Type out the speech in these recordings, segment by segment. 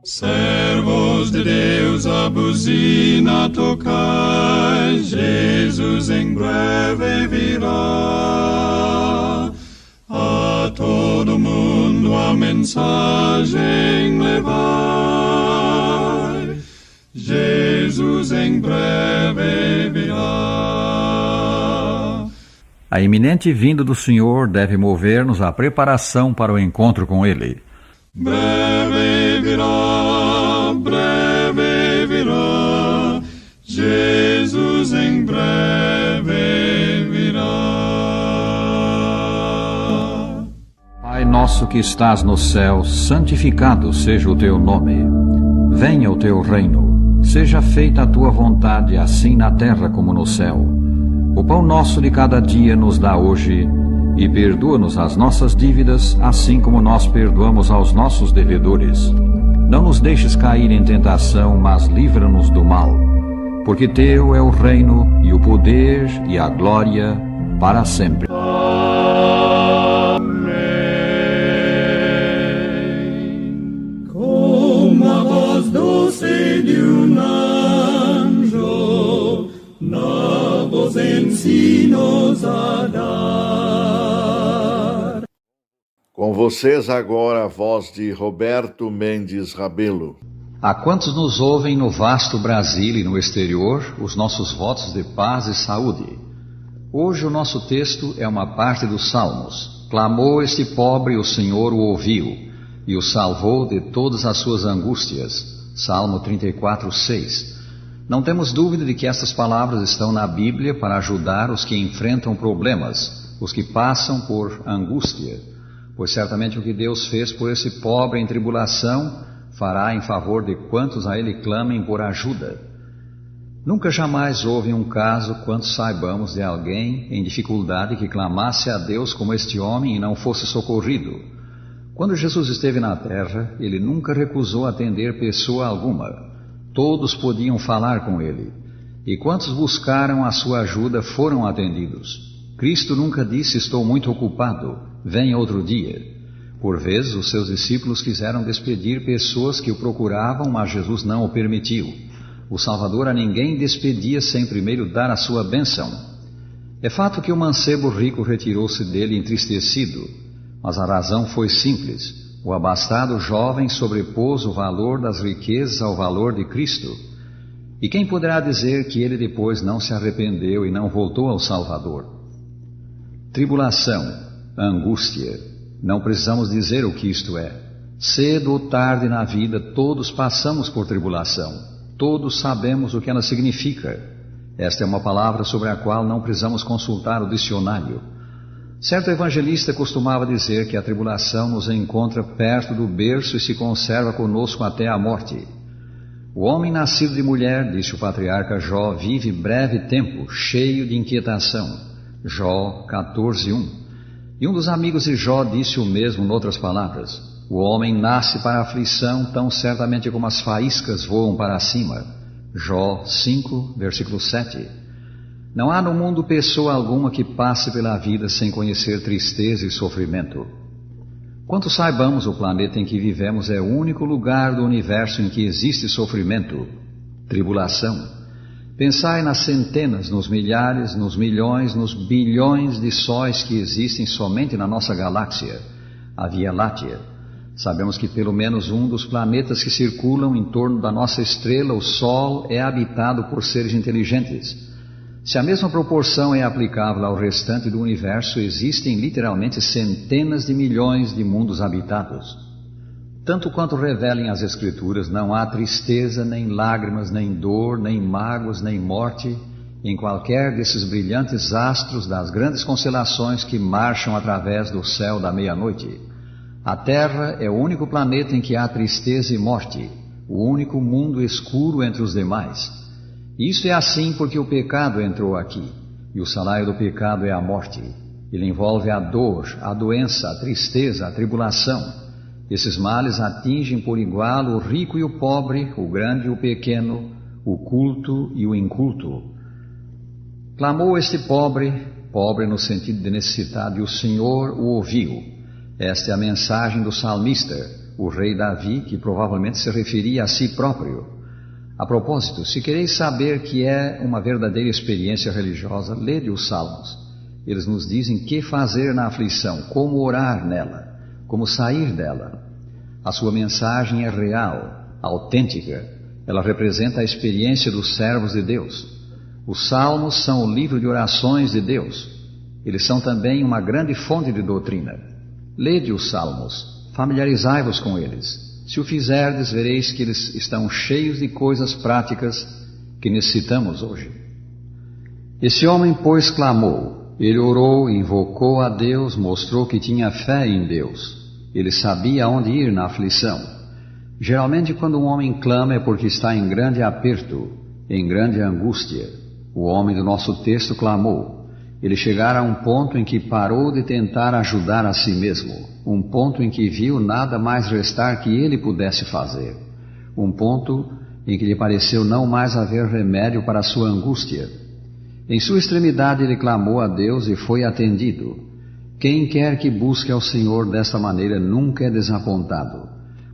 Servos de Deus, a buzina tocai, Jesus em breve virá. A todo mundo a mensagem levai, Jesus em breve virá. A iminente vinda do Senhor deve mover-nos à preparação para o encontro com Ele. Breve virá, Jesus em breve virá. Pai nosso que estás no céu, santificado seja o teu nome. Venha o teu reino, seja feita a tua vontade, assim na terra como no céu. O pão nosso de cada dia nos dá hoje, e perdoa-nos as nossas dívidas, assim como nós perdoamos aos nossos devedores. Não nos deixes cair em tentação, mas livra-nos do mal. Porque teu é o reino, e o poder, e a glória, para sempre. Amém. Com a voz doce de anjo, novos ensinos a dar. Com vocês agora a voz de Roberto Mendes Rabelo. A quantos nos ouvem no vasto Brasil e no exterior, os nossos votos de paz e saúde. Hoje o nosso texto é uma parte dos Salmos. Clamou este pobre, o Senhor o ouviu, e o salvou de todas as suas angústias. Salmo 34:6. Não temos dúvida de que estas palavras estão na Bíblia para ajudar os que enfrentam problemas, os que passam por angústia. Pois certamente o que Deus fez por esse pobre em tribulação, fará em favor de quantos a Ele clamem por ajuda. Nunca jamais houve um caso, quanto saibamos, de alguém em dificuldade que clamasse a Deus como este homem e não fosse socorrido. Quando Jesus esteve na terra, Ele nunca recusou atender pessoa alguma. Todos podiam falar com Ele. E quantos buscaram a sua ajuda foram atendidos. Cristo nunca disse: estou muito ocupado, venha outro dia. Por vezes, os seus discípulos quiseram despedir pessoas que o procuravam, mas Jesus não o permitiu. O Salvador a ninguém despedia sem primeiro dar a sua bênção. É fato que o mancebo rico retirou-se dele entristecido, mas a razão foi simples. O abastado jovem sobrepôs o valor das riquezas ao valor de Cristo. E quem poderá dizer que ele depois não se arrependeu e não voltou ao Salvador? Tribulação, angústia. Não precisamos dizer o que isto é. Cedo ou tarde na vida, todos passamos por tribulação. Todos sabemos o que ela significa. Esta é uma palavra sobre a qual não precisamos consultar o dicionário. Certo evangelista costumava dizer que a tribulação nos encontra perto do berço e se conserva conosco até a morte. O homem nascido de mulher, disse o patriarca Jó, vive breve tempo, cheio de inquietação. Jó 14:1. E um dos amigos de Jó disse o mesmo noutras palavras: o homem nasce para a aflição tão certamente como as faíscas voam para cima. Jó 5, versículo 7. Não há no mundo pessoa alguma que passe pela vida sem conhecer tristeza e sofrimento. Quanto saibamos, o planeta em que vivemos é o único lugar do universo em que existe sofrimento, tribulação. Pensai nas centenas, nos milhares, nos milhões, nos bilhões de sóis que existem somente na nossa galáxia, a Via Láctea. Sabemos que pelo menos um dos planetas que circulam em torno da nossa estrela, o Sol, é habitado por seres inteligentes. Se a mesma proporção é aplicável ao restante do universo, existem literalmente centenas de milhões de mundos habitados. Tanto quanto revelem as Escrituras, não há tristeza, nem lágrimas, nem dor, nem mágoas, nem morte em qualquer desses brilhantes astros das grandes constelações que marcham através do céu da meia-noite. A Terra é o único planeta em que há tristeza e morte, o único mundo escuro entre os demais. Isso é assim porque o pecado entrou aqui, e o salário do pecado é a morte. Ele envolve a dor, a doença, a tristeza, a tribulação. Esses males atingem por igual o rico e o pobre, o grande e o pequeno, o culto e o inculto. Clamou este pobre, pobre no sentido de necessitado, e o Senhor o ouviu. Esta é a mensagem do salmista, o rei Davi, que provavelmente se referia a si próprio. A propósito, se quereis saber que é uma verdadeira experiência religiosa, lede os salmos. Eles nos dizem que fazer na aflição, como orar nela, como sair dela. A sua mensagem é real, autêntica. Ela representa a experiência dos servos de Deus. Os salmos são o livro de orações de Deus. Eles são também uma grande fonte de doutrina. Lede os salmos, familiarizai-vos com eles. Se o fizerdes, vereis que eles estão cheios de coisas práticas que necessitamos hoje. Esse homem, pois, clamou. Ele orou, invocou a Deus, mostrou que tinha fé em Deus. Ele sabia aonde ir na aflição. Geralmente, quando um homem clama é porque está em grande aperto, em grande angústia. O homem do nosso texto clamou. Ele chegara a um ponto em que parou de tentar ajudar a si mesmo, um ponto em que viu nada mais restar que ele pudesse fazer, um ponto em que lhe pareceu não mais haver remédio para a sua angústia. Em sua extremidade ele clamou a Deus e foi atendido. Quem quer que busque ao Senhor desta maneira nunca é desapontado,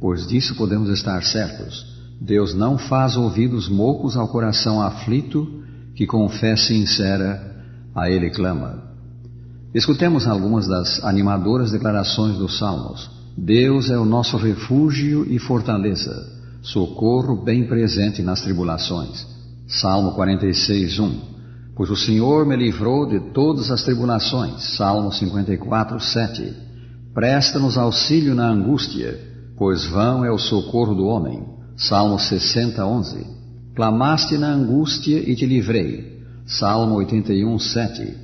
pois disso podemos estar certos. Deus não faz ouvidos moucos ao coração aflito que com fé sincera a Ele clama. Escutemos algumas das animadoras declarações dos Salmos. Deus é o nosso refúgio e fortaleza, socorro bem presente nas tribulações. Salmo 46:1. Pois o Senhor me livrou de todas as tribulações. Salmo 54:7. Presta-nos auxílio na angústia, pois vão é o socorro do homem. Salmo 60:11. Clamaste na angústia e te livrei. Salmo 81:7.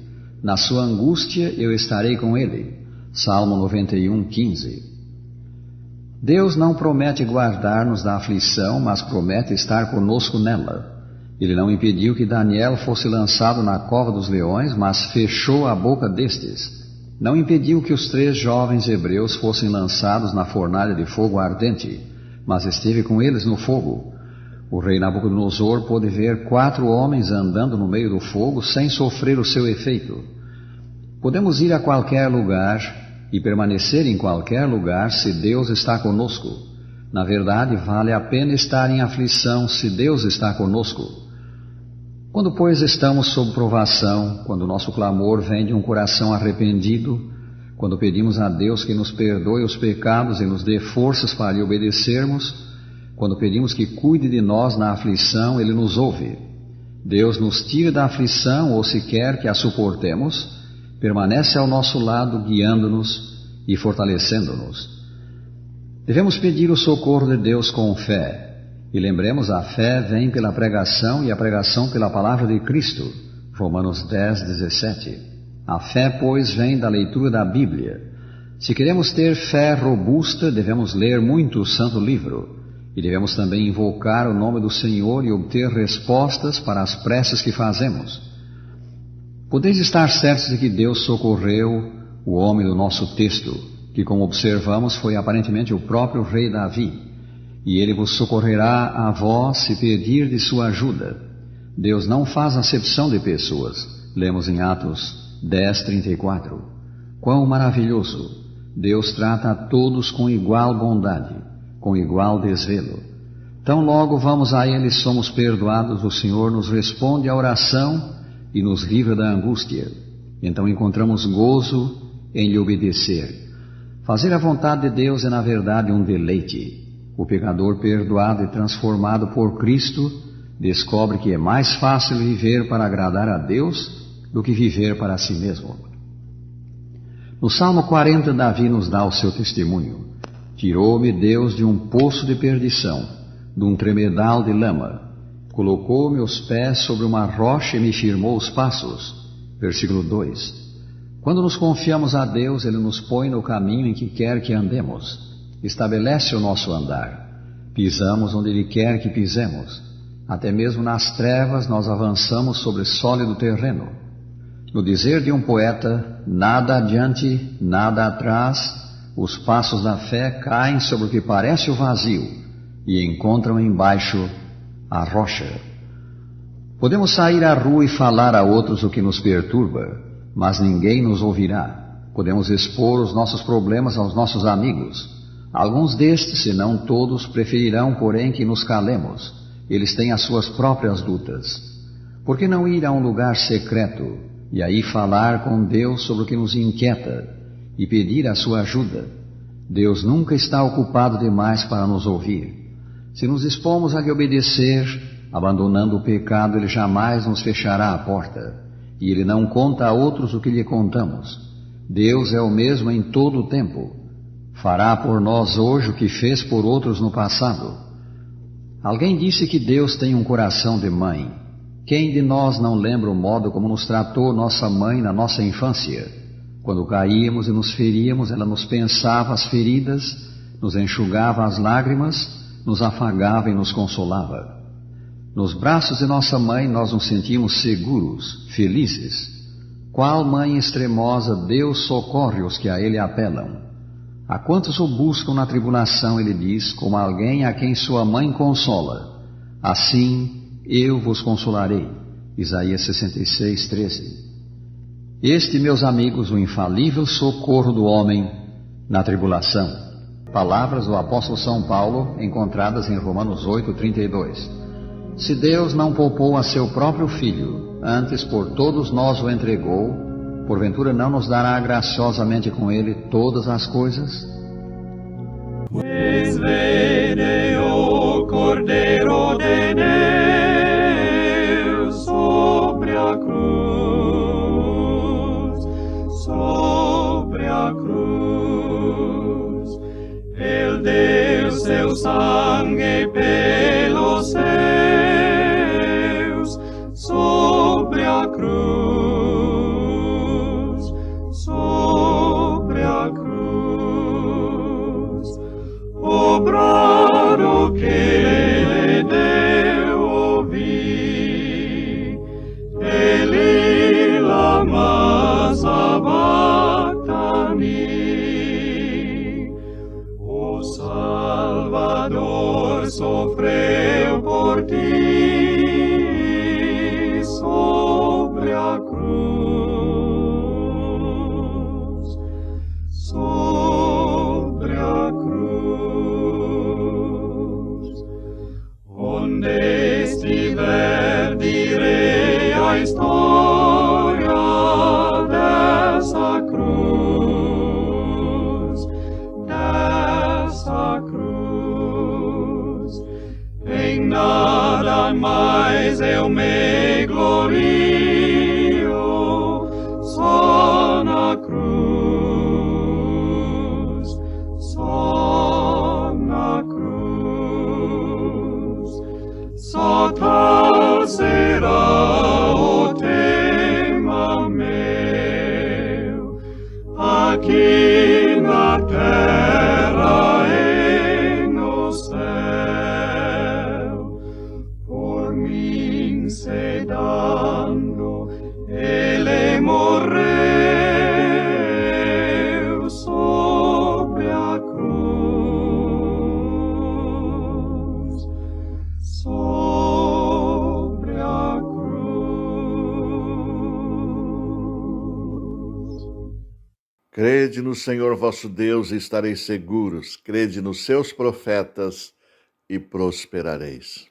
Na sua angústia eu estarei com ele. Salmo 91:15. Deus não promete guardar-nos da aflição, mas promete estar conosco nela. Ele não impediu que Daniel fosse lançado na cova dos leões, mas fechou a boca destes. Não impediu que os 3 jovens hebreus fossem lançados na fornalha de fogo ardente, mas esteve com eles no fogo. O rei Nabucodonosor pôde ver 4 homens andando no meio do fogo sem sofrer o seu efeito. Podemos ir a qualquer lugar e permanecer em qualquer lugar se Deus está conosco. Na verdade, vale a pena estar em aflição se Deus está conosco. Quando, pois, estamos sob provação, quando o nosso clamor vem de um coração arrependido, quando pedimos a Deus que nos perdoe os pecados e nos dê forças para lhe obedecermos, quando pedimos que cuide de nós na aflição, Ele nos ouve. Deus nos tira da aflição ou se quer que a suportemos, permanece ao nosso lado, guiando-nos e fortalecendo-nos. Devemos pedir o socorro de Deus com fé. E lembremos, a fé vem pela pregação e a pregação pela palavra de Cristo. Romanos 10:17. A fé, pois, vem da leitura da Bíblia. Se queremos ter fé robusta, devemos ler muito o Santo Livro. E devemos também invocar o nome do Senhor e obter respostas para as preces que fazemos. Podeis estar certos de que Deus socorreu o homem do nosso texto, que, como observamos, foi aparentemente o próprio rei Davi. E ele vos socorrerá a vós se pedir de sua ajuda. Deus não faz acepção de pessoas. Lemos em Atos 10:34. Quão maravilhoso! Deus trata a todos com igual bondade, com igual desvelo. Tão logo vamos a Ele e somos perdoados, o Senhor nos responde à oração e nos livra da angústia. Então encontramos gozo em lhe obedecer. Fazer a vontade de Deus é, na verdade, um deleite. O pecador perdoado e transformado por Cristo descobre que é mais fácil viver para agradar a Deus do que viver para si mesmo. No Salmo 40, Davi nos dá o seu testemunho. Tirou-me Deus de um poço de perdição, de um tremedal de lama. Colocou meus pés sobre uma rocha e me firmou os passos. Versículo 2. Quando nos confiamos a Deus, Ele nos põe no caminho em que quer que andemos. Estabelece o nosso andar. Pisamos onde Ele quer que pisemos. Até mesmo nas trevas nós avançamos sobre sólido terreno. No dizer de um poeta, nada adiante, nada atrás, os passos da fé caem sobre o que parece o vazio e encontram embaixo a rocha. Podemos sair à rua e falar a outros o que nos perturba, mas ninguém nos ouvirá. Podemos expor os nossos problemas aos nossos amigos. Alguns destes, se não todos, preferirão, porém, que nos calemos. Eles têm as suas próprias lutas. Por que não ir a um lugar secreto e aí falar com Deus sobre o que nos inquieta e pedir a sua ajuda? Deus nunca está ocupado demais para nos ouvir. Se nos expomos a lhe obedecer, abandonando o pecado, Ele jamais nos fechará a porta, e Ele não conta a outros o que lhe contamos. Deus é o mesmo em todo o tempo. Fará por nós hoje o que fez por outros no passado. Alguém disse que Deus tem um coração de mãe. Quem de nós não lembra o modo como nos tratou nossa mãe na nossa infância? Quando caíamos e nos feríamos, ela nos pensava as feridas, nos enxugava as lágrimas, nos afagava e nos consolava. Nos braços de nossa mãe nós nos sentimos seguros, felizes. Qual mãe extremosa, Deus socorre os que a Ele apelam. A quantos o buscam na tribulação, Ele diz, como alguém a quem sua mãe consola. Assim eu vos consolarei. Isaías 66, 13. Este, meus amigos, o infalível socorro do homem na tribulação. Palavras do apóstolo São Paulo, encontradas em Romanos 8, 32. Se Deus não poupou a seu próprio Filho, antes por todos nós o entregou, porventura não nos dará graciosamente com ele todas as coisas? Pues vede o Cordeiro de Deus sobre a cruz, Ele deu seu sangue pelos seus, sobre a cruz, obrar o que Ele deu ouvir, Ele lama sabachthani. O Salvador sofreu por ti sobre a cruz, Onde estiver direi a história dessa cruz. Em nada mais eu me glorio, só na cruz, Só tal será o tema meu, aqui na terra e no céu. Por mim se dando, Ele morreu sobre a cruz, Crede no Senhor vosso Deus e estareis seguros. Crede nos seus profetas e prosperareis.